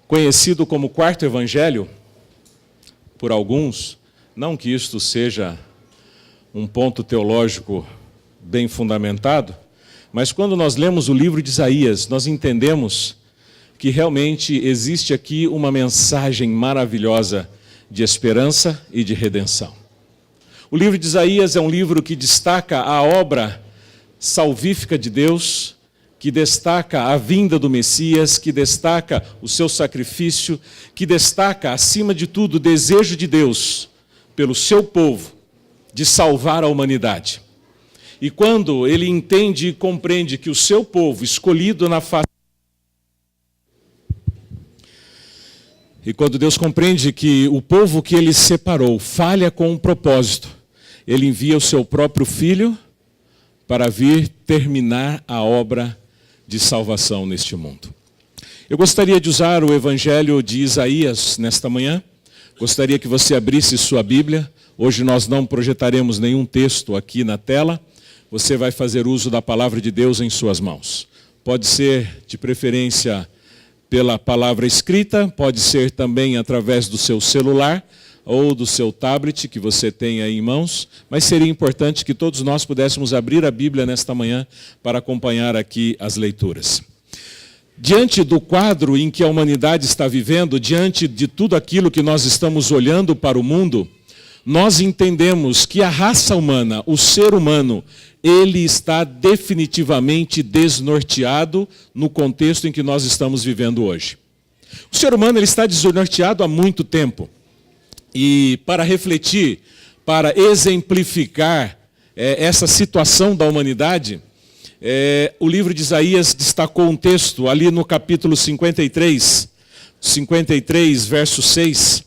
conhecido como quarto evangelho, por alguns, não que isto seja um ponto teológico bem fundamentado, mas quando nós lemos o livro de Isaías, nós entendemos que realmente existe aqui uma mensagem maravilhosa de esperança e de redenção. O livro de Isaías é um livro que destaca a obra salvífica de Deus, que destaca a vinda do Messias, que destaca o seu sacrifício, que destaca, acima de tudo, o desejo de Deus pelo seu povo de salvar a humanidade. E quando ele entende e compreende que o seu povo, escolhido na face... E quando Deus compreende que o povo que ele separou falha com um propósito, ele envia o seu próprio filho para vir terminar a obra de salvação neste mundo. Eu gostaria de usar o evangelho de Isaías nesta manhã. Gostaria que você abrisse sua Bíblia. Hoje nós não projetaremos nenhum texto aqui na tela. Você vai fazer uso da palavra de Deus em suas mãos. Pode ser, de preferência, pela palavra escrita, pode ser também através do seu celular ou do seu tablet que você tem aí em mãos, mas seria importante que todos nós pudéssemos abrir a Bíblia nesta manhã para acompanhar aqui as leituras. Diante do quadro em que a humanidade está vivendo, diante de tudo aquilo que nós estamos olhando para o mundo, nós entendemos que a raça humana, o ser humano, ele está definitivamente desnorteado no contexto em que nós estamos vivendo hoje. O ser humano ele está desnorteado há muito tempo. E para refletir, para exemplificar essa situação da humanidade, o livro de Isaías destacou um texto ali no capítulo 53, verso 6.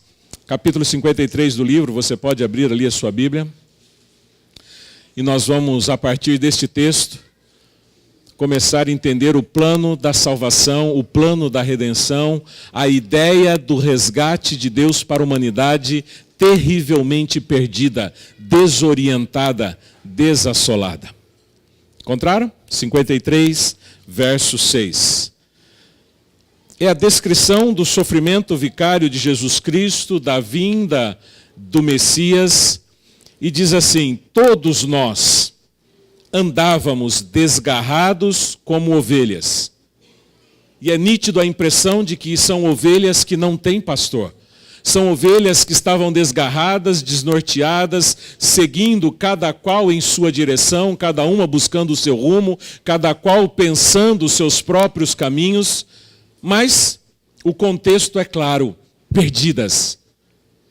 Capítulo 53 do livro, você pode abrir ali a sua Bíblia. E nós vamos, a partir deste texto, começar a entender o plano da salvação, o plano da redenção, a ideia do resgate de Deus para a humanidade terrivelmente perdida, desorientada, desassolada. Encontraram? 53, verso 6. É a descrição do sofrimento vicário de Jesus Cristo, da vinda do Messias, e diz assim: todos nós andávamos desgarrados como ovelhas. E é nítido a impressão de que são ovelhas que não têm pastor. São ovelhas que estavam desgarradas, desnorteadas, seguindo cada qual em sua direção, cada uma buscando o seu rumo, cada qual pensando os seus próprios caminhos. Mas o contexto é claro, perdidas,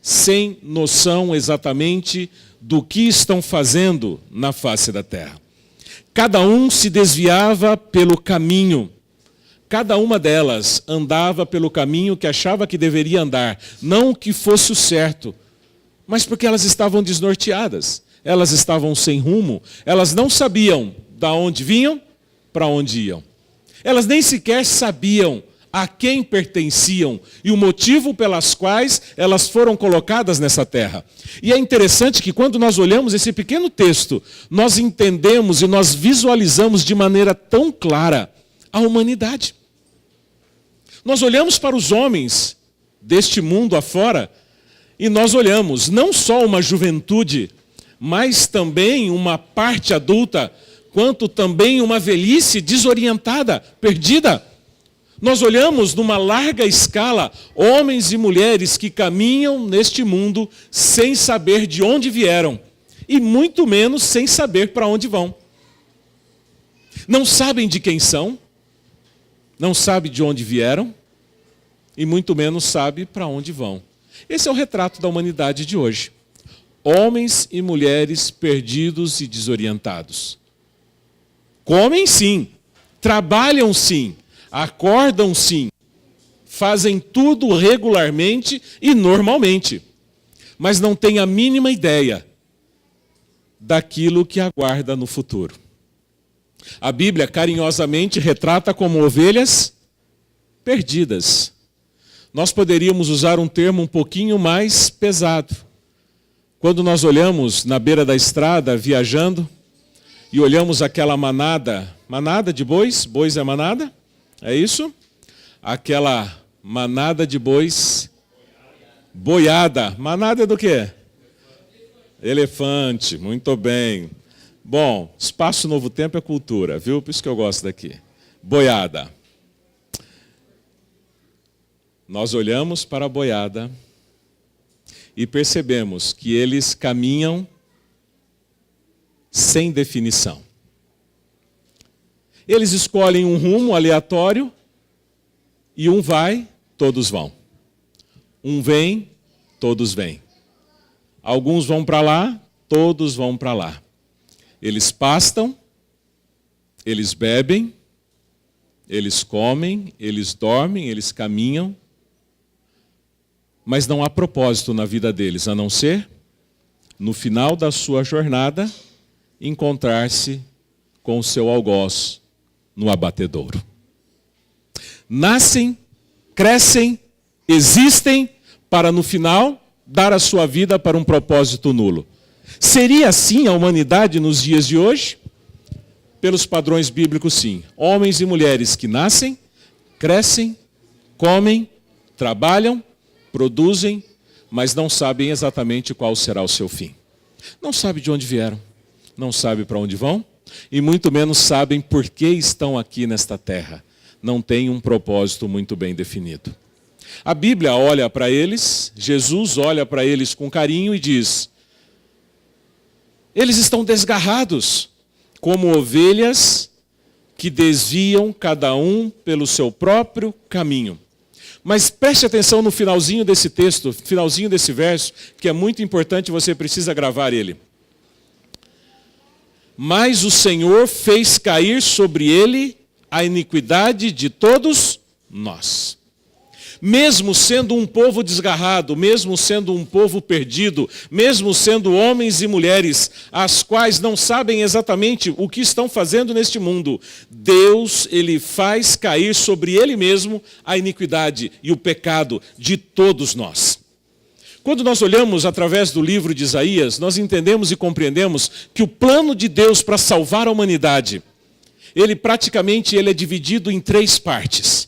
sem noção exatamente do que estão fazendo na face da terra. Cada um se desviava pelo caminho. Cada uma delas andava pelo caminho que achava que deveria andar. Não que fosse o certo, mas porque elas estavam desnorteadas. Elas estavam sem rumo. Elas não sabiam de onde vinham, para onde iam. Elas nem sequer sabiam a quem pertenciam e o motivo pelas quais elas foram colocadas nessa terra. E é interessante que quando nós olhamos esse pequeno texto, nós entendemos e nós visualizamos de maneira tão clara a humanidade. Nós olhamos para os homens deste mundo afora e nós olhamos não só uma juventude, mas também uma parte adulta, quanto também uma velhice desorientada, perdida. Nós olhamos numa larga escala homens e mulheres que caminham neste mundo sem saber de onde vieram e muito menos sem saber para onde vão. Não sabem de quem são, não sabem de onde vieram e muito menos sabem para onde vão. Esse é o retrato da humanidade de hoje. Homens e mulheres perdidos e desorientados. Comem sim, trabalham sim, acordam sim, fazem tudo regularmente e normalmente, mas não têm a mínima ideia daquilo que aguarda no futuro. A Bíblia carinhosamente retrata como ovelhas perdidas. Nós poderíamos usar um termo um pouquinho mais pesado. Quando nós olhamos na beira da estrada, viajando, e olhamos aquela manada de bois é manada? É isso? Aquela Manada de bois. Boiada. Manada é do quê? Elefante. Muito bem. Bom, Espaço Novo Tempo é cultura, viu? Por isso que eu gosto daqui. Boiada. Nós olhamos para a boiada e percebemos que eles caminham sem definição. Eles escolhem um rumo aleatório e um vai, todos vão. Um vem, todos vêm. Alguns vão para lá, todos vão para lá. Eles pastam, eles bebem, eles comem, eles dormem, eles caminham, mas não há propósito na vida deles, a não ser, no final da sua jornada, encontrar-se com o seu algoz no abatedouro. Nascem, crescem, existem, para no final dar a sua vida para um propósito nulo. Seria assim a humanidade nos dias de hoje? Pelos padrões bíblicos, sim. Homens e mulheres que nascem, crescem, comem, trabalham, produzem, mas não sabem exatamente qual será o seu fim. Não sabem de onde vieram, não sabem para onde vão, e muito menos sabem por que estão aqui nesta terra. Não têm um propósito muito bem definido. A Bíblia olha para eles, Jesus olha para eles com carinho e diz: eles estão desgarrados, como ovelhas que desviam cada um pelo seu próprio caminho. Mas preste atenção no finalzinho desse texto, finalzinho desse verso, que é muito importante, você precisa gravar ele. Mas o Senhor fez cair sobre ele a iniquidade de todos nós. Mesmo sendo um povo desgarrado, mesmo sendo um povo perdido, mesmo sendo homens e mulheres, as quais não sabem exatamente o que estão fazendo neste mundo, Deus, Ele faz cair sobre Ele mesmo a iniquidade e o pecado de todos nós. Quando nós olhamos através do livro de Isaías, nós entendemos e compreendemos que o plano de Deus para salvar a humanidade, ele é dividido em 3 partes.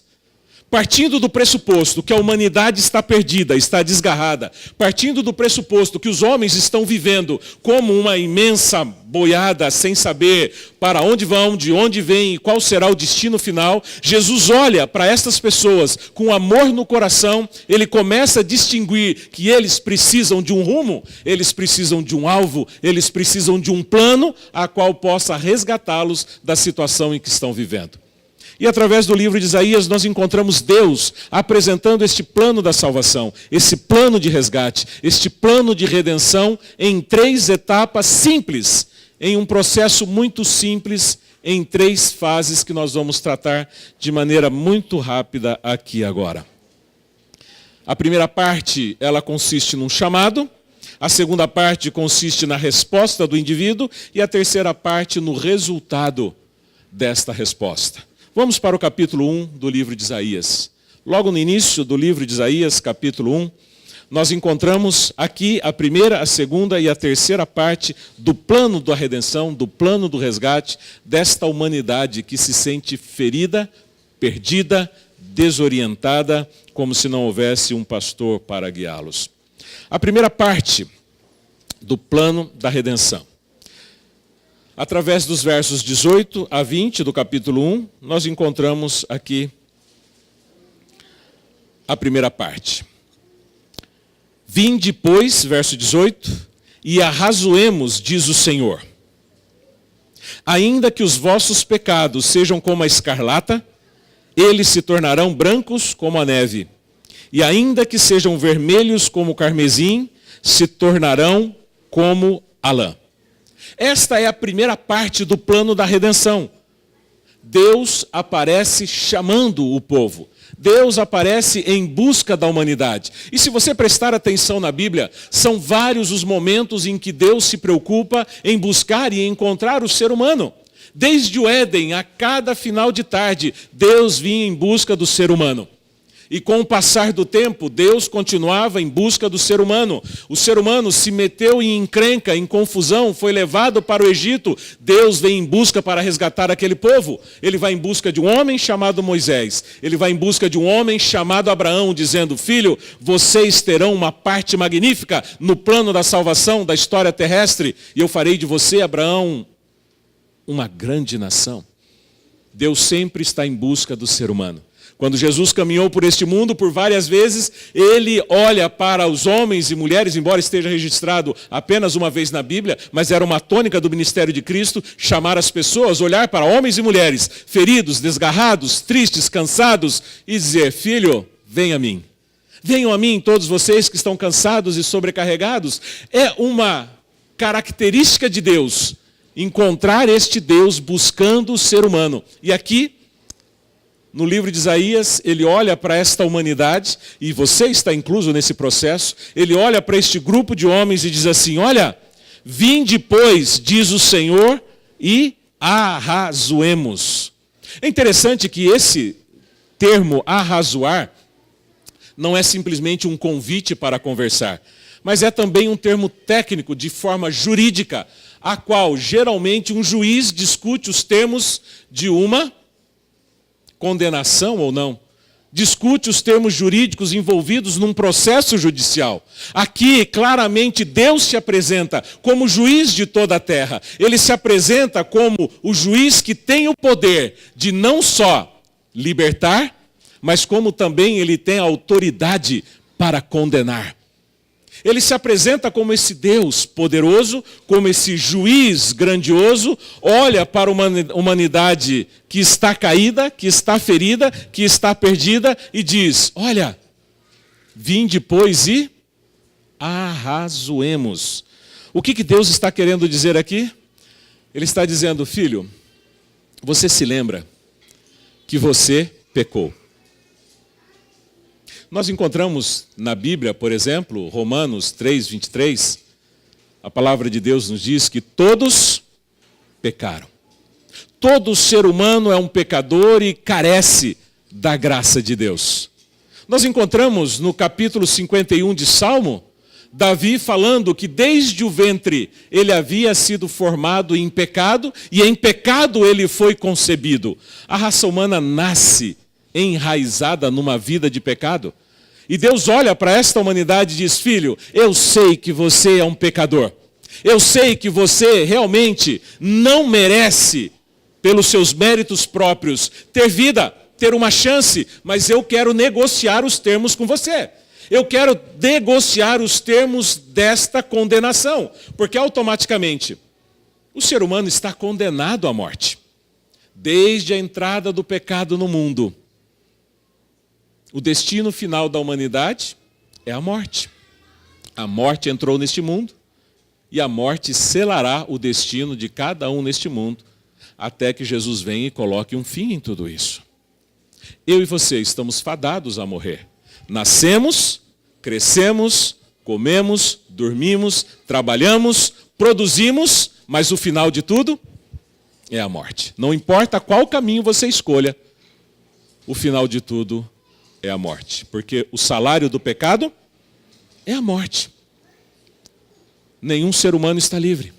Partindo do pressuposto que a humanidade está perdida, está desgarrada, partindo do pressuposto que os homens estão vivendo como uma imensa boiada, sem saber para onde vão, de onde vêm e qual será o destino final, Jesus olha para estas pessoas com amor no coração, ele começa a distinguir que eles precisam de um rumo, eles precisam de um alvo, eles precisam de um plano a qual possa resgatá-los da situação em que estão vivendo. E através do livro de Isaías nós encontramos Deus apresentando este plano da salvação, esse plano de resgate, este plano de redenção em 3 etapas simples, em um processo muito simples, em 3 fases que nós vamos tratar de maneira muito rápida aqui agora. A primeira parte, ela consiste num chamado, a segunda parte consiste na resposta do indivíduo e a terceira parte no resultado desta resposta. Vamos para o capítulo 1 do livro de Isaías. Logo no início do livro de Isaías, capítulo 1, nós encontramos aqui a primeira, a segunda e a terceira parte do plano da redenção, do plano do resgate desta humanidade que se sente ferida, perdida, desorientada, como se não houvesse um pastor para guiá-los. A primeira parte do plano da redenção. Através dos versos 18 a 20 do capítulo 1, nós encontramos aqui a primeira parte. Vinde, pois, verso 18, e arrazoemos, diz o Senhor. Ainda que os vossos pecados sejam como a escarlata, eles se tornarão brancos como a neve. E ainda que sejam vermelhos como o carmesim, se tornarão como a lã. Esta é a primeira parte do plano da redenção. Deus aparece chamando o povo. Deus aparece em busca da humanidade. E se você prestar atenção na Bíblia, são vários os momentos em que Deus se preocupa em buscar e encontrar o ser humano. Desde o Éden, a cada final de tarde, Deus vinha em busca do ser humano. E com o passar do tempo, Deus continuava em busca do ser humano. O ser humano se meteu em encrenca, em confusão, foi levado para o Egito. Deus vem em busca para resgatar aquele povo. Ele vai em busca de um homem chamado Moisés. Ele vai em busca de um homem chamado Abraão, dizendo: filho, vocês terão uma parte magnífica no plano da salvação, da história terrestre, e eu farei de você, Abraão, uma grande nação. Deus sempre está em busca do ser humano. Quando Jesus caminhou por este mundo por várias vezes, ele olha para os homens e mulheres, embora esteja registrado apenas uma vez na Bíblia, mas era uma tônica do ministério de Cristo, chamar as pessoas, olhar para homens e mulheres, feridos, desgarrados, tristes, cansados, e dizer: filho, venha a mim. Venham a mim todos vocês que estão cansados e sobrecarregados. É uma característica de Deus, encontrar este Deus buscando o ser humano. E aqui, no livro de Isaías, ele olha para esta humanidade, e você está incluso nesse processo, ele olha para este grupo de homens e diz assim: olha, vinde pois, diz o Senhor, e arrazoemos. É interessante que esse termo arrazoar não é simplesmente um convite para conversar, mas é também um termo técnico de forma jurídica, a qual geralmente um juiz discute os termos de uma condenação ou não. Discute os termos jurídicos envolvidos num processo judicial. Aqui, claramente, Deus se apresenta como juiz de toda a terra. Ele se apresenta como o juiz que tem o poder de não só libertar, mas como também ele tem a autoridade para condenar. Ele se apresenta como esse Deus poderoso, como esse juiz grandioso, olha para uma humanidade que está caída, que está ferida, que está perdida e diz: olha, vinde pois e arrazoemos. O que Deus está querendo dizer aqui? Ele está dizendo: filho, você se lembra que você pecou. Nós encontramos na Bíblia, por exemplo, Romanos 3:23, a palavra de Deus nos diz que todos pecaram. Todo ser humano é um pecador e carece da graça de Deus. Nós encontramos no capítulo 51 de Salmo, Davi falando que desde o ventre ele havia sido formado em pecado e em pecado ele foi concebido. A raça humana nasce enraizada numa vida de pecado. E Deus olha para esta humanidade e diz: filho, eu sei que você é um pecador. Eu sei que você realmente não merece, pelos seus méritos próprios, ter vida, ter uma chance, mas eu quero negociar os termos com você. Eu quero negociar os termos desta condenação, porque automaticamente o ser humano está condenado à morte. Desde a entrada do pecado no mundo, o destino final da humanidade é a morte. A morte entrou neste mundo e a morte selará o destino de cada um neste mundo, até que Jesus venha e coloque um fim em tudo isso. Eu e você estamos fadados a morrer. Nascemos, crescemos, comemos, dormimos, trabalhamos, produzimos, mas o final de tudo é a morte. Não importa qual caminho você escolha, o final de tudo é a morte. Porque o salário do pecado é a morte. Nenhum ser humano está livre.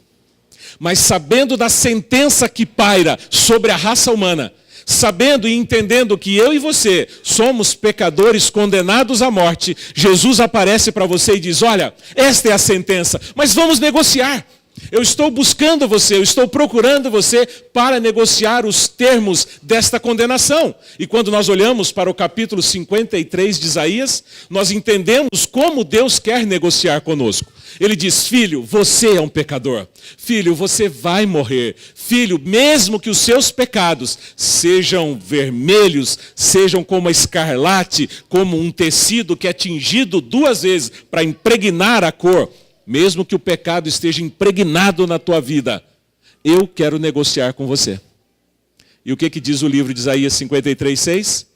Mas sabendo da sentença que paira sobre a raça humana, sabendo e entendendo que eu e você somos pecadores condenados à morte, Jesus aparece para você e diz: olha, esta é a sentença, mas vamos negociar. Eu estou buscando você, eu estou procurando você para negociar os termos desta condenação. E quando nós olhamos para o capítulo 53 de Isaías, nós entendemos como Deus quer negociar conosco. Ele diz: filho, você é um pecador. Filho, você vai morrer. Filho, mesmo que os seus pecados sejam vermelhos, sejam como a escarlate, como um tecido que é tingido 2 vezes para impregnar a cor, mesmo que o pecado esteja impregnado na tua vida, eu quero negociar com você. E o que diz o livro de Isaías 53:6?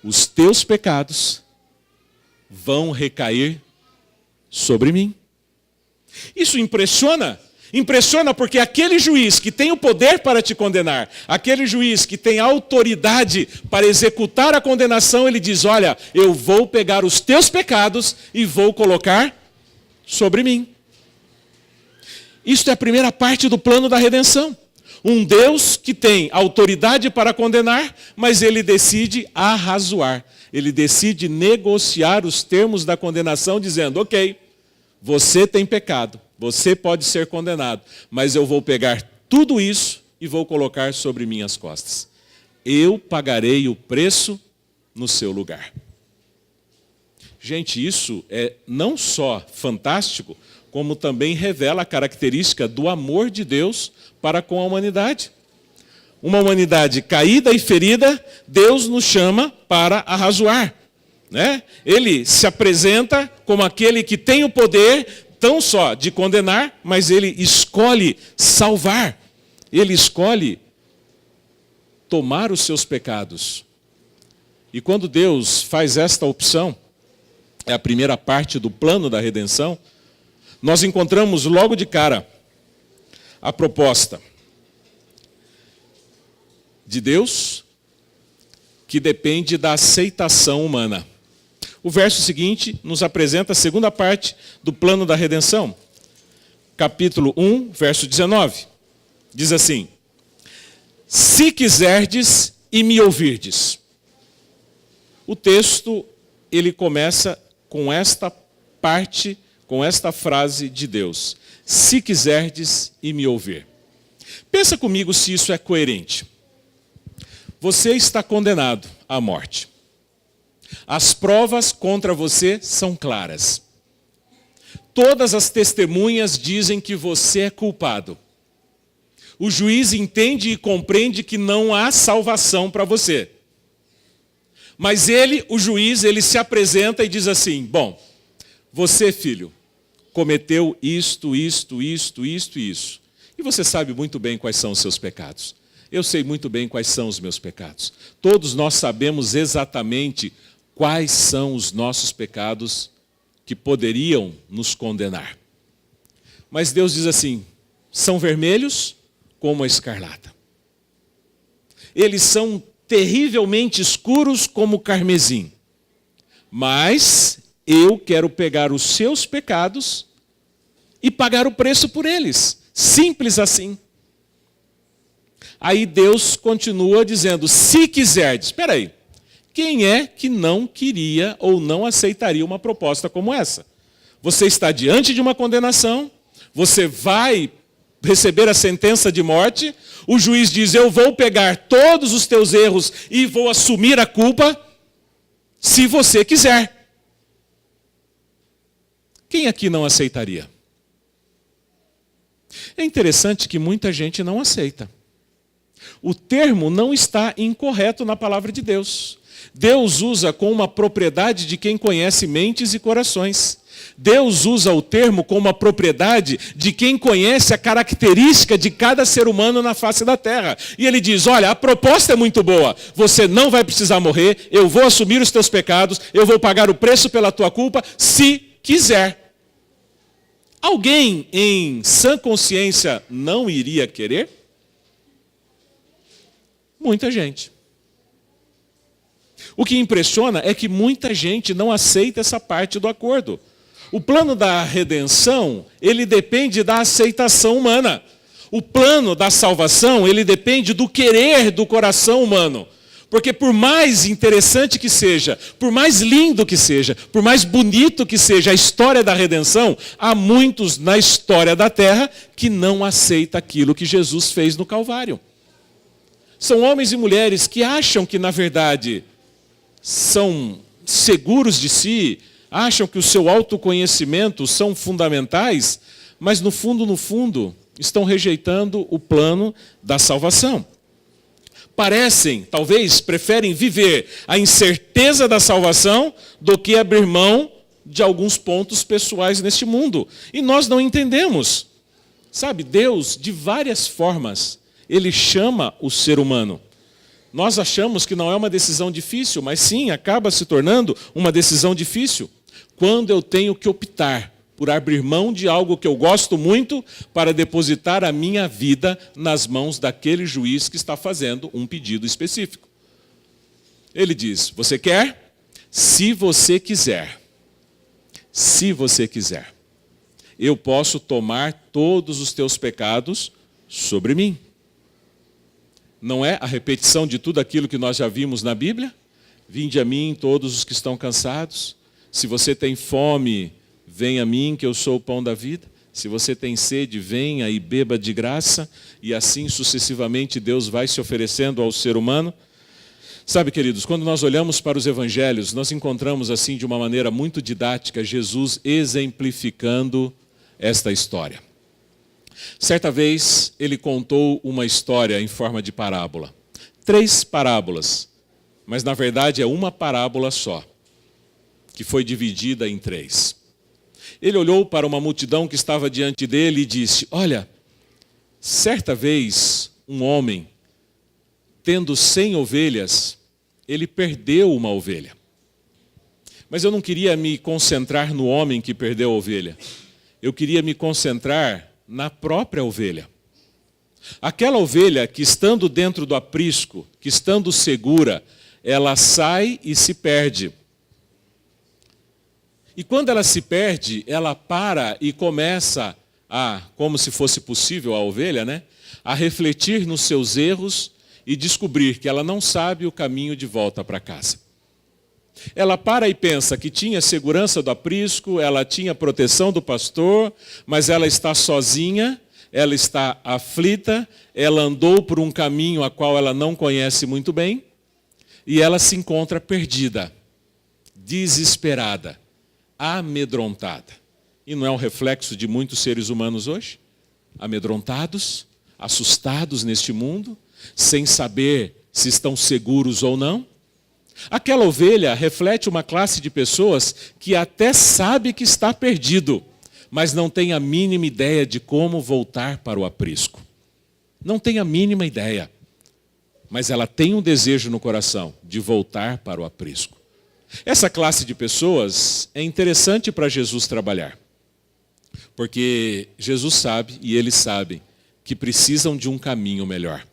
Os teus pecados vão recair sobre mim. Isso impressiona Impressiona porque aquele juiz que tem o poder para te condenar, aquele juiz que tem autoridade para executar a condenação, ele diz, olha, eu vou pegar os teus pecados e vou colocar sobre mim. Isto é a primeira parte do plano da redenção. Um Deus que tem autoridade para condenar, mas ele decide arrazoar. Ele decide negociar os termos da condenação, dizendo, ok, você tem pecado, você pode ser condenado, mas eu vou pegar tudo isso e vou colocar sobre minhas costas. Eu pagarei o preço no seu lugar. Gente, isso é não só fantástico, como também revela a característica do amor de Deus para com a humanidade. Uma humanidade caída e ferida, Deus nos chama para arrazoar, né? Ele se apresenta como aquele que tem o poder, não só de condenar, mas ele escolhe salvar. Ele escolhe tomar os seus pecados. E quando Deus faz esta opção, é a primeira parte do plano da redenção, nós encontramos logo de cara a proposta de Deus, que depende da aceitação humana. O verso seguinte nos apresenta a segunda parte do plano da redenção. Capítulo 1, verso 19. Diz assim, se quiserdes e me ouvirdes. O texto, ele começa com esta parte, com esta frase de Deus. Se quiserdes e me ouvir. Pensa comigo se isso é coerente. Você está condenado à morte. As provas contra você são claras. Todas as testemunhas dizem que você é culpado. O juiz entende e compreende que não há salvação para você. Mas o juiz, ele se apresenta e diz assim, bom, você, filho, cometeu isto. E você sabe muito bem quais são os seus pecados. Eu sei muito bem quais são os meus pecados. Todos nós sabemos exatamente quais são os nossos pecados que poderiam nos condenar. Mas Deus diz assim, são vermelhos como a escarlata. Eles são terrivelmente escuros como o carmesim. Mas eu quero pegar os seus pecados e pagar o preço por eles. Simples assim. Aí Deus continua dizendo, se quiserdes. Espera aí. Quem é que não queria ou não aceitaria uma proposta como essa? Você está diante de uma condenação, você vai receber a sentença de morte, o juiz diz, eu vou pegar todos os teus erros e vou assumir a culpa, se você quiser. Quem aqui não aceitaria? É interessante que muita gente não aceita. O termo não está incorreto na palavra de Deus. Deus usa com uma propriedade de quem conhece mentes e corações. Deus usa o termo com uma propriedade de quem conhece a característica de cada ser humano na face da terra. E ele diz, olha, a proposta é muito boa. Você não vai precisar morrer, eu vou assumir os teus pecados, eu vou pagar o preço pela tua culpa, se quiser. Alguém em sã consciência não iria querer? Muita gente. O que impressiona é que muita gente não aceita essa parte do acordo. O plano da redenção, ele depende da aceitação humana. O plano da salvação, ele depende do querer do coração humano. Porque por mais interessante que seja, por mais lindo que seja, por mais bonito que seja a história da redenção, há muitos na história da terra que não aceitam aquilo que Jesus fez no Calvário. São homens e mulheres que acham que, na verdade, são seguros de si, acham que o seu autoconhecimento são fundamentais, mas no fundo, estão rejeitando o plano da salvação. Preferem viver a incerteza da salvação do que abrir mão de alguns pontos pessoais neste mundo. E nós não entendemos. Sabe, Deus, de várias formas, Ele chama o ser humano. Nós achamos que não é uma decisão difícil, mas sim, acaba se tornando uma decisão difícil. Quando eu tenho que optar por abrir mão de algo que eu gosto muito para depositar a minha vida nas mãos daquele juiz que está fazendo um pedido específico. Ele diz: você quer? Se você quiser. Se você quiser. Eu posso tomar todos os teus pecados sobre mim. Não é a repetição de tudo aquilo que nós já vimos na Bíblia? Vinde a mim todos os que estão cansados. Se você tem fome, venha a mim que eu sou o pão da vida. Se você tem sede, venha e beba de graça. E assim sucessivamente Deus vai se oferecendo ao ser humano. Sabe, queridos, quando nós olhamos para os evangelhos, nós encontramos assim de uma maneira muito didática Jesus exemplificando esta história. Certa vez ele contou uma história em forma de parábola. 3 parábolas, mas na verdade é uma parábola só, que foi dividida em 3. Ele olhou para uma multidão que estava diante dele e disse: olha, certa vez um homem, tendo 100 ovelhas, ele perdeu uma ovelha. Mas eu não queria me concentrar no homem que perdeu a ovelha. Eu queria me concentrar na própria ovelha. Aquela ovelha que, estando dentro do aprisco, que estando segura, ela sai e se perde. E quando ela se perde, ela para e começa a, como se fosse possível a ovelha, né, a refletir nos seus erros e descobrir que ela não sabe o caminho de volta para casa. Ela para e pensa que tinha segurança do aprisco, ela tinha proteção do pastor, mas ela está sozinha, ela está aflita, ela andou por um caminho a qual ela não conhece muito bem, e ela se encontra perdida, desesperada, amedrontada. E não é um reflexo de muitos seres humanos hoje? Amedrontados, assustados neste mundo, sem saber se estão seguros ou não. Aquela ovelha reflete uma classe de pessoas que até sabe que está perdido, mas não tem a mínima ideia de como voltar para o aprisco. Não tem a mínima ideia, mas ela tem um desejo no coração de voltar para o aprisco. Essa classe de pessoas é interessante para Jesus trabalhar, porque Jesus sabe e eles sabem que precisam de um caminho melhor.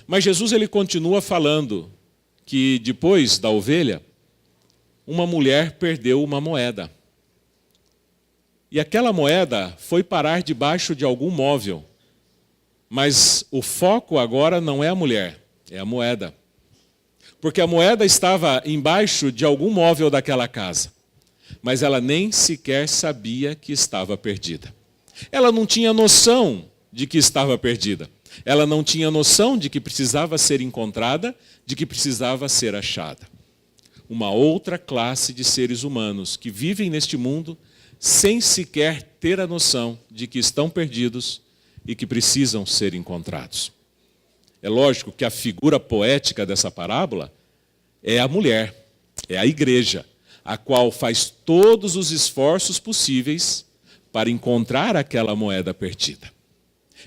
Mas Jesus ele continua falando que depois da ovelha, uma mulher perdeu uma moeda. E aquela moeda foi parar debaixo de algum móvel. Mas o foco agora não é a mulher, é a moeda. Porque a moeda estava embaixo de algum móvel daquela casa. Mas ela nem sequer sabia que estava perdida. Ela não tinha noção de que estava perdida. Ela não tinha noção de que precisava ser encontrada, de que precisava ser achada. Uma outra classe de seres humanos que vivem neste mundo sem sequer ter a noção de que estão perdidos e que precisam ser encontrados. É lógico que a figura poética dessa parábola é a mulher, é a igreja, a qual faz todos os esforços possíveis para encontrar aquela moeda perdida.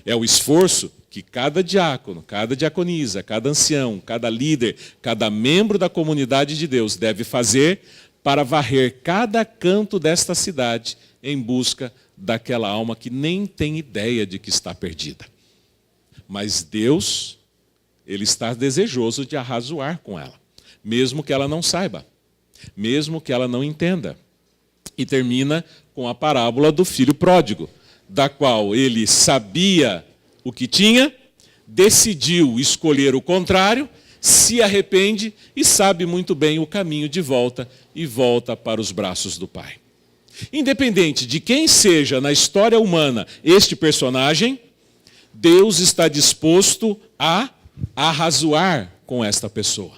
É o esforço que cada diácono, cada diaconisa, cada ancião, cada líder, cada membro da comunidade de Deus deve fazer para varrer cada canto desta cidade em busca daquela alma que nem tem ideia de que está perdida. Mas Deus, Ele está desejoso de arrazoar com ela, mesmo que ela não saiba, mesmo que ela não entenda. E termina com a parábola do filho pródigo, da qual ele sabia o que tinha, decidiu escolher o contrário, se arrepende e sabe muito bem o caminho de volta e volta para os braços do Pai. Independente de quem seja na história humana este personagem, Deus está disposto a arrazoar com esta pessoa.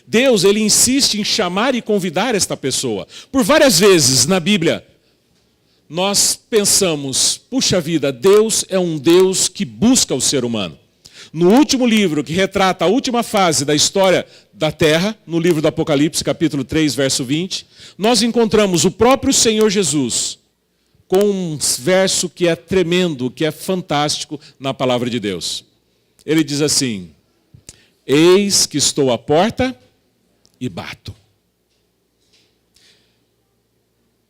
Deus, ele insiste em chamar e convidar esta pessoa. Por várias vezes na Bíblia, nós pensamos, puxa vida, Deus é um Deus que busca o ser humano. No último livro que retrata a última fase da história da Terra, no livro do Apocalipse, capítulo 3, verso 20, nós encontramos o próprio Senhor Jesus com um verso que é tremendo, que é fantástico na palavra de Deus. Ele diz assim: eis que estou à porta e bato.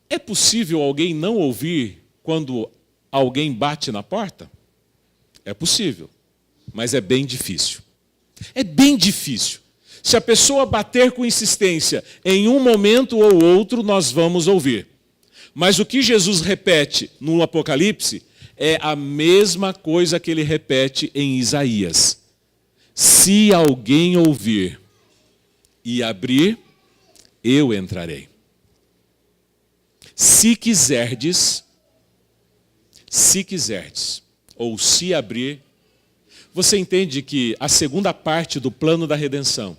É possível alguém não ouvir quando alguém bate na porta? É possível, mas é bem difícil. É bem difícil. Se a pessoa bater com insistência, em um momento ou outro nós vamos ouvir. Mas o que Jesus repete no Apocalipse é a mesma coisa que ele repete em Isaías. Se alguém ouvir e abrir, eu entrarei. Se quiserdes, ou se abrir, você entende que a segunda parte do plano da redenção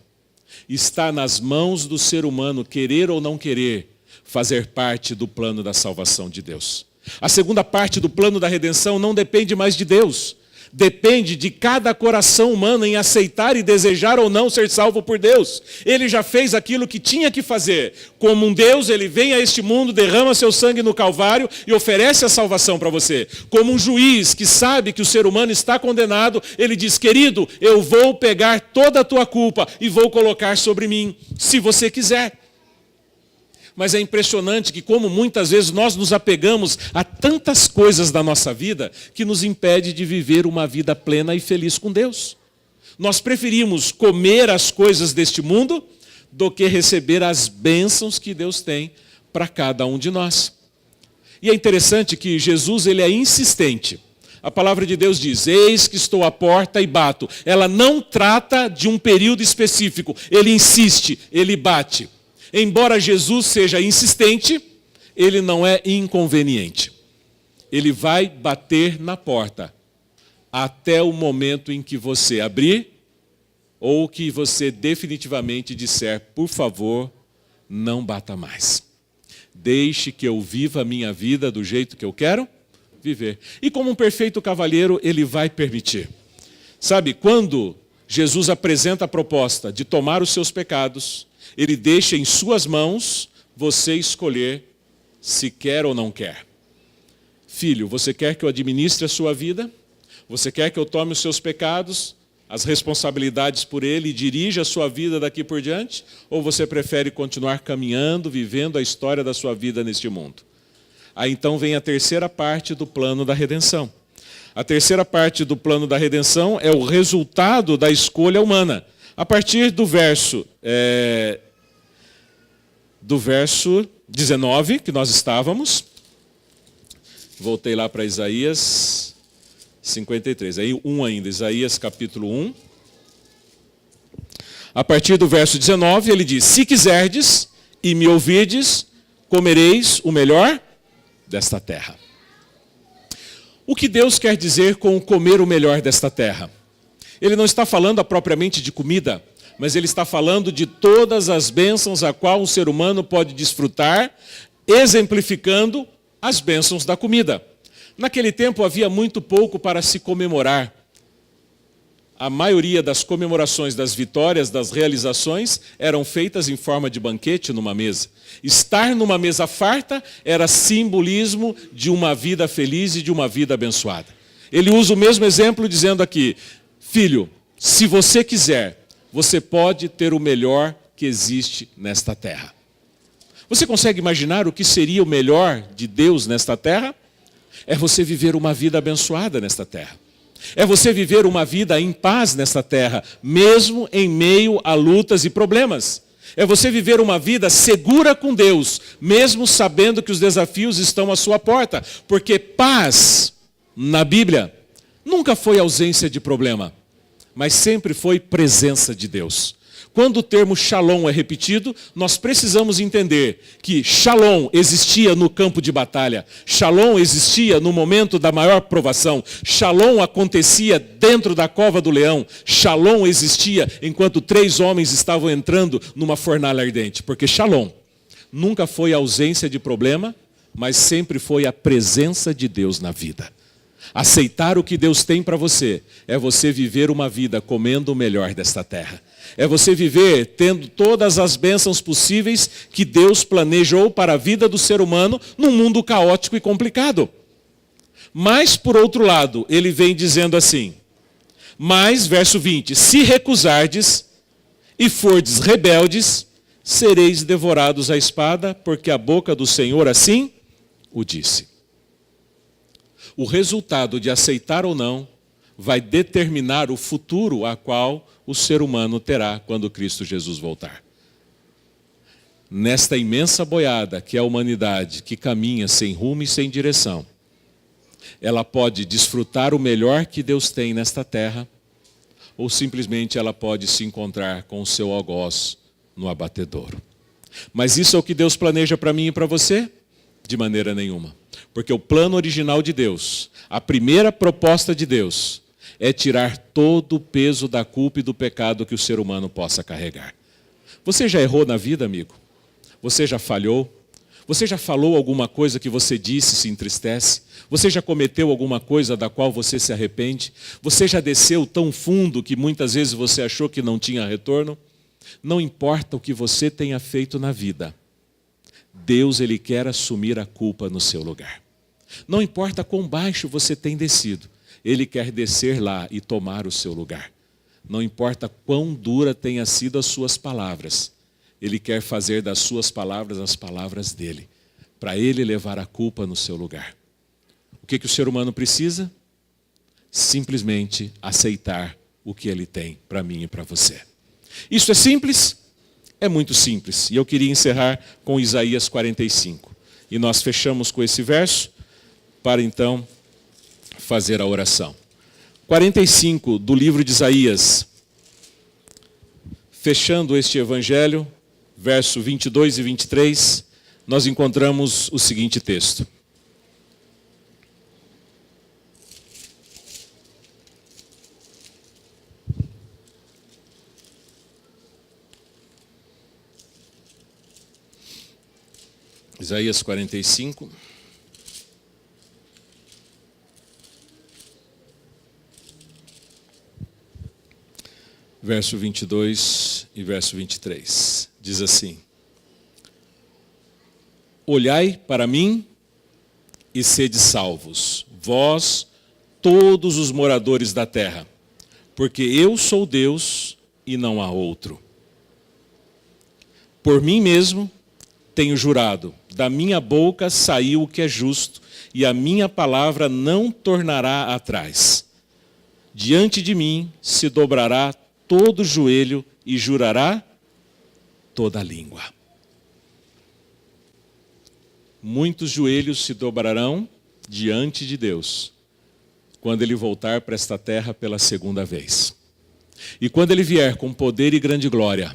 está nas mãos do ser humano querer ou não querer fazer parte do plano da salvação de Deus. A segunda parte do plano da redenção não depende mais de Deus. Depende de cada coração humano em aceitar e desejar ou não ser salvo por Deus. Ele já fez aquilo que tinha que fazer. Como um Deus, ele vem a este mundo, derrama seu sangue no Calvário e oferece a salvação para você. Como um juiz que sabe que o ser humano está condenado, ele diz, querido, eu vou pegar toda a tua culpa e vou colocar sobre mim, se você quiser. Mas é impressionante que como muitas vezes nós nos apegamos a tantas coisas da nossa vida que nos impede de viver uma vida plena e feliz com Deus. Nós preferimos comer as coisas deste mundo do que receber as bênçãos que Deus tem para cada um de nós. E é interessante que Jesus ele é insistente. A palavra de Deus diz, eis que estou à porta e bato. Ela não trata de um período específico, ele insiste, ele bate. Embora Jesus seja insistente, ele não é inconveniente. Ele vai bater na porta até o momento em que você abrir ou que você definitivamente disser, por favor, não bata mais. Deixe que eu viva a minha vida do jeito que eu quero viver. E como um perfeito cavalheiro, ele vai permitir. Sabe, quando Jesus apresenta a proposta de tomar os seus pecados, ele deixa em suas mãos você escolher se quer ou não quer. Filho, você quer que eu administre a sua vida? Você quer que eu tome os seus pecados, as responsabilidades por ele e dirija a sua vida daqui por diante? Ou você prefere continuar caminhando, vivendo a história da sua vida neste mundo? Aí então vem a terceira parte do plano da redenção. A terceira parte do plano da redenção é o resultado da escolha humana. A partir do verso 19, que nós estávamos, voltei lá para Isaías 53, aí ainda, Isaías capítulo 1. A partir do verso 19, ele diz, se quiserdes e me ouvirdes, comereis o melhor desta terra. O que Deus quer dizer com comer o melhor desta terra? Ele não está falando propriamente de comida, mas ele está falando de todas as bênçãos a qual um ser humano pode desfrutar, exemplificando as bênçãos da comida. Naquele tempo havia muito pouco para se comemorar. A maioria das comemorações das vitórias, das realizações, eram feitas em forma de banquete numa mesa. Estar numa mesa farta era simbolismo de uma vida feliz e de uma vida abençoada. Ele usa o mesmo exemplo dizendo aqui, filho, se você quiser, você pode ter o melhor que existe nesta terra. Você consegue imaginar o que seria o melhor de Deus nesta terra? É você viver uma vida abençoada nesta terra. É você viver uma vida em paz nesta terra, mesmo em meio a lutas e problemas. É você viver uma vida segura com Deus, mesmo sabendo que os desafios estão à sua porta. Porque paz, na Bíblia, nunca foi ausência de problema, mas sempre foi presença de Deus. Quando o termo shalom é repetido, nós precisamos entender que shalom existia no campo de batalha, shalom existia no momento da maior provação, shalom acontecia dentro da cova do leão, shalom existia enquanto 3 homens estavam entrando numa fornalha ardente, porque shalom nunca foi ausência de problema, mas sempre foi a presença de Deus na vida. Aceitar o que Deus tem para você é você viver uma vida comendo o melhor desta terra. É você viver tendo todas as bênçãos possíveis que Deus planejou para a vida do ser humano num mundo caótico e complicado. Mas, por outro lado, ele vem dizendo assim, mas, verso 20, se recusardes e fordes rebeldes, sereis devorados à espada, porque a boca do Senhor assim o disse. O resultado de aceitar ou não vai determinar o futuro a qual o ser humano terá quando Cristo Jesus voltar. Nesta imensa boiada que é a humanidade, que caminha sem rumo e sem direção, ela pode desfrutar o melhor que Deus tem nesta terra, ou simplesmente ela pode se encontrar com o seu algoz no abatedouro. Mas isso é o que Deus planeja para mim e para você? De maneira nenhuma. Porque o plano original de Deus, a primeira proposta de Deus, é tirar todo o peso da culpa e do pecado que o ser humano possa carregar. Você já errou na vida, amigo? Você já falhou? Você já falou alguma coisa que você disse e se entristece? Você já cometeu alguma coisa da qual você se arrepende? Você já desceu tão fundo que muitas vezes você achou que não tinha retorno? Não importa o que você tenha feito na vida, Deus, Ele quer assumir a culpa no seu lugar. Não importa quão baixo você tem descido, Ele quer descer lá e tomar o seu lugar. Não importa quão dura tenha sido as suas palavras, Ele quer fazer das suas palavras as palavras dEle, para Ele levar a culpa no seu lugar. O que o ser humano precisa? Simplesmente aceitar o que Ele tem para mim e para você. Isso é simples? É muito simples. E eu queria encerrar com Isaías 45. E nós fechamos com esse verso para então fazer a oração. 45 do livro de Isaías. Fechando este evangelho, verso 22 e 23, nós encontramos o seguinte texto. Isaías 45. Verso 22 e verso 23. Diz assim: Olhai para mim e sede salvos, vós, todos os moradores da terra, porque eu sou Deus e não há outro. Por mim mesmo tenho jurado, da minha boca saiu o que é justo, e a minha palavra não tornará atrás. Diante de mim se dobrará todo joelho e jurará toda língua. Muitos joelhos se dobrarão diante de Deus quando Ele voltar para esta terra pela segunda vez. E quando Ele vier com poder e grande glória,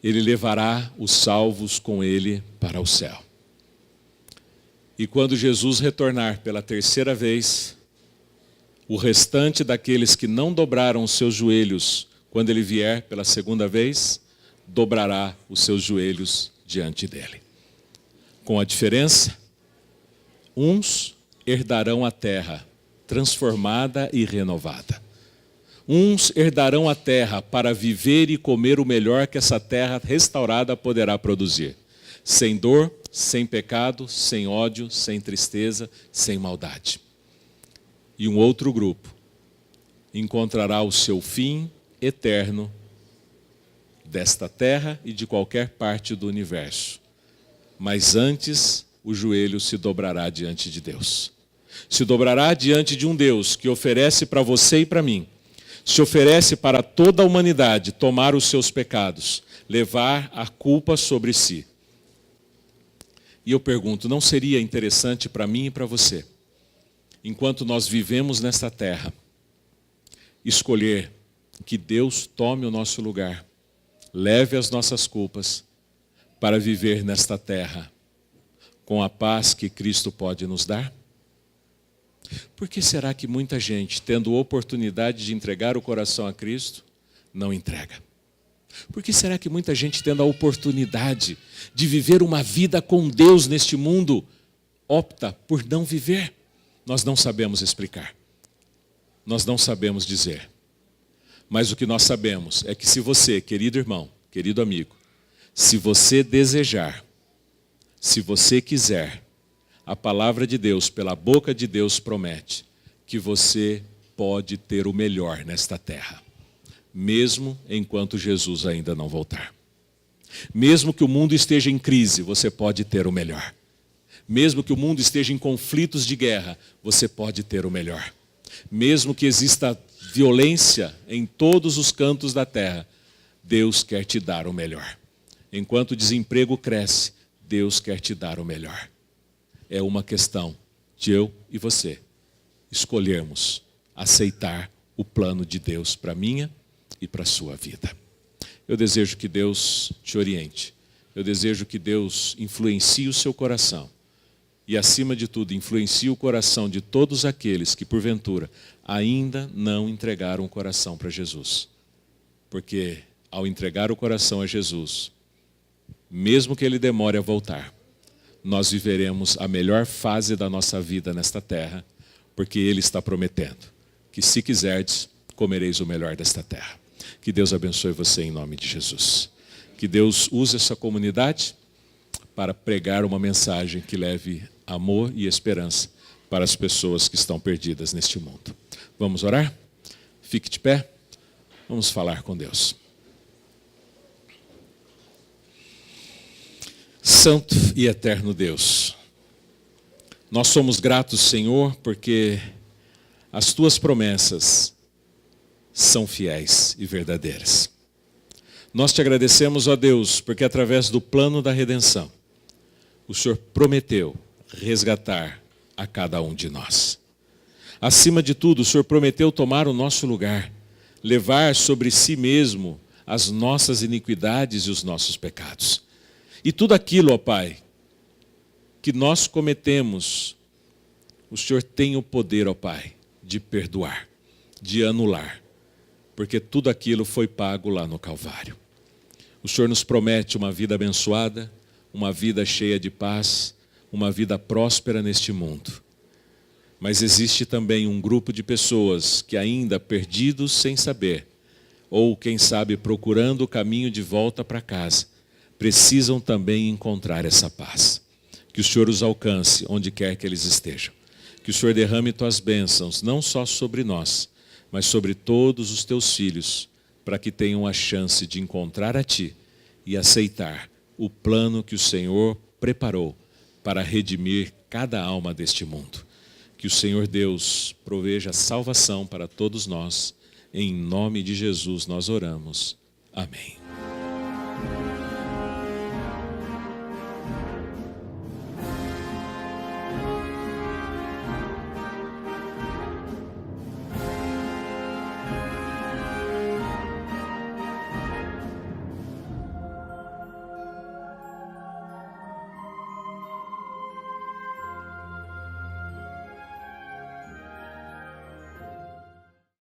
Ele levará os salvos com Ele para o céu. E quando Jesus retornar pela terceira vez, o restante daqueles que não dobraram os seus joelhos quando Ele vier pela segunda vez, dobrará os seus joelhos diante dEle. Com a diferença, uns herdarão a terra transformada e renovada. Uns herdarão a terra para viver e comer o melhor que essa terra restaurada poderá produzir. Sem dor, sem pecado, sem ódio, sem tristeza, sem maldade. E um outro grupo encontrará o seu fim eterno desta terra e de qualquer parte do universo. Mas antes, o joelho se dobrará diante de Deus. Se dobrará diante de um Deus que oferece para você e para mim, se oferece para toda a humanidade tomar os seus pecados, levar a culpa sobre si. E eu pergunto, não seria interessante para mim e para você, enquanto nós vivemos nesta terra, escolher que Deus tome o nosso lugar, leve as nossas culpas, para viver nesta terra com a paz que Cristo pode nos dar? Por que será que muita gente, tendo oportunidade de entregar o coração a Cristo, não entrega? Por que será que muita gente, tendo a oportunidade de viver uma vida com Deus neste mundo, opta por não viver? Nós não sabemos explicar. Nós não sabemos dizer. Mas o que nós sabemos é que se você, querido irmão, querido amigo, se você desejar, se você quiser, a palavra de Deus, pela boca de Deus, promete que você pode ter o melhor nesta terra, mesmo enquanto Jesus ainda não voltar. Mesmo que o mundo esteja em crise, você pode ter o melhor. Mesmo que o mundo esteja em conflitos de guerra, você pode ter o melhor. Mesmo que exista violência em todos os cantos da terra, Deus quer te dar o melhor. Enquanto o desemprego cresce, Deus quer te dar o melhor. É uma questão de eu e você escolhermos aceitar o plano de Deus para a minha e para a sua vida. Eu desejo que Deus te oriente. Eu desejo que Deus influencie o seu coração. E, acima de tudo, influencie o coração de todos aqueles que, porventura, ainda não entregaram o coração para Jesus. Porque, ao entregar o coração a Jesus, mesmo que Ele demore a voltar, nós viveremos a melhor fase da nossa vida nesta terra, porque Ele está prometendo que, se quiserdes, comereis o melhor desta terra. Que Deus abençoe você em nome de Jesus. Que Deus use essa comunidade para pregar uma mensagem que leve amor e esperança para as pessoas que estão perdidas neste mundo. Vamos orar? Fique de pé. Vamos falar com Deus. Santo e eterno Deus, nós somos gratos, Senhor, porque as Tuas promessas são fiéis e verdadeiras. Nós te agradecemos, ó Deus, porque através do plano da redenção, o Senhor prometeu resgatar a cada um de nós. Acima de tudo, o Senhor prometeu tomar o nosso lugar, levar sobre si mesmo as nossas iniquidades e os nossos pecados. E tudo aquilo, ó Pai, que nós cometemos, o Senhor tem o poder, ó Pai, de perdoar, de anular, porque tudo aquilo foi pago lá no Calvário. O Senhor nos promete uma vida abençoada, uma vida cheia de paz, uma vida próspera neste mundo. Mas existe também um grupo de pessoas que ainda perdidos sem saber, ou quem sabe procurando o caminho de volta para casa, precisam também encontrar essa paz. Que o Senhor os alcance onde quer que eles estejam. Que o Senhor derrame Tuas bênçãos, não só sobre nós, mas sobre todos os Teus filhos, para que tenham a chance de encontrar a Ti e aceitar o plano que o Senhor preparou para redimir cada alma deste mundo. Que o Senhor Deus proveja salvação para todos nós. Em nome de Jesus nós oramos. Amém.